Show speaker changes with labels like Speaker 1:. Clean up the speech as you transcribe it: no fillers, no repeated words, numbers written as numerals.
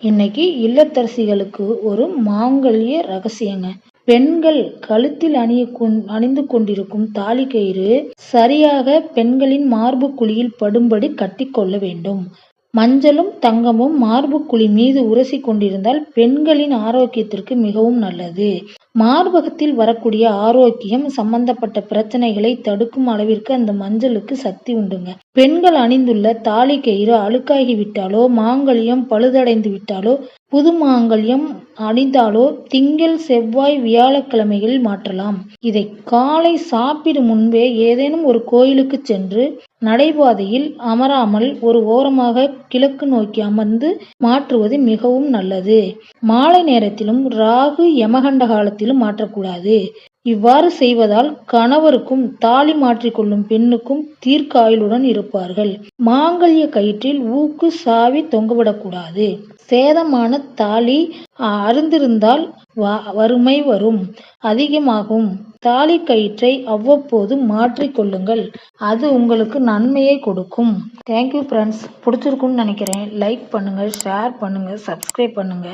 Speaker 1: இன்னைக்கு இல்லத்தரசிகளுக்கு ஒரு மாங்கல்ய ரகசியங்க. பெண்கள் கழுத்தில் அணிந்து கொண்டிருக்கும் தாலி கயிறு சரியாக பெண்களின் மார்பு குழியில் படும்படி கட்டிக்கொள்ள வேண்டும். மஞ்சளும் தங்கமும் மார்பு குழி மீது உரசி கொண்டிருந்தால் பெண்களின் ஆரோக்கியத்திற்கு மிகவும் நல்லது. மார்பகத்தில் வரக்கூடிய ஆரோக்கியம் சம்பந்தப்பட்ட பிரச்சனைகளை தடுக்கும் அளவிற்கு அந்த மஞ்சளுக்கு சக்தி உண்டுங்க. பெண்கள் அணிந்துள்ள தாலி கயிறு அழுக்காகி விட்டாலோ, மாங்கல்யம் பழுதடைந்து விட்டாலோ, புது மாங்கல்யம் அணிந்தாலோ திங்கள், செவ்வாய், வியாழக்கிழமைகளில் மாற்றலாம். இதை காலை சாப்பிடும் முன்பே ஏதேனும் ஒரு கோயிலுக்கு சென்று நடைபாதையில் அமராமல் ஒரு ஓரமாக கிழக்கு நோக்கி அமர்ந்து மாற்றுவது மிகவும் நல்லது. மாலை நேரத்திலும் ராகு யமகண்ட காலத்திலும் மாற்றக்கூடாது. இவ்வாறு செய்வதால் கணவருக்கும் தாலி மாற்றிக்கொள்ளும் பெண்ணுக்கும் தீர்க்க ஆயுளுடன் இருப்பார்கள். மாங்கல்ய கயிற்றில் ஊக்கு சாவி தொங்கவிடக்கூடாது. சேதமான தாலி அறுந்திருந்தால் வறுமை வரும் அதிகமாகும். தாலி கயிற்றை அவ்வப்போது மாற்றிக் கொள்ளுங்கள். அது உங்களுக்கு நன்மையை கொடுக்கும். Thank you friends. பிடிச்சிருக்குன்னு நினைக்கிறேன். லைக் பண்ணுங்க, ஷேர் பண்ணுங்க, சப்ஸ்கிரைப் பண்ணுங்க.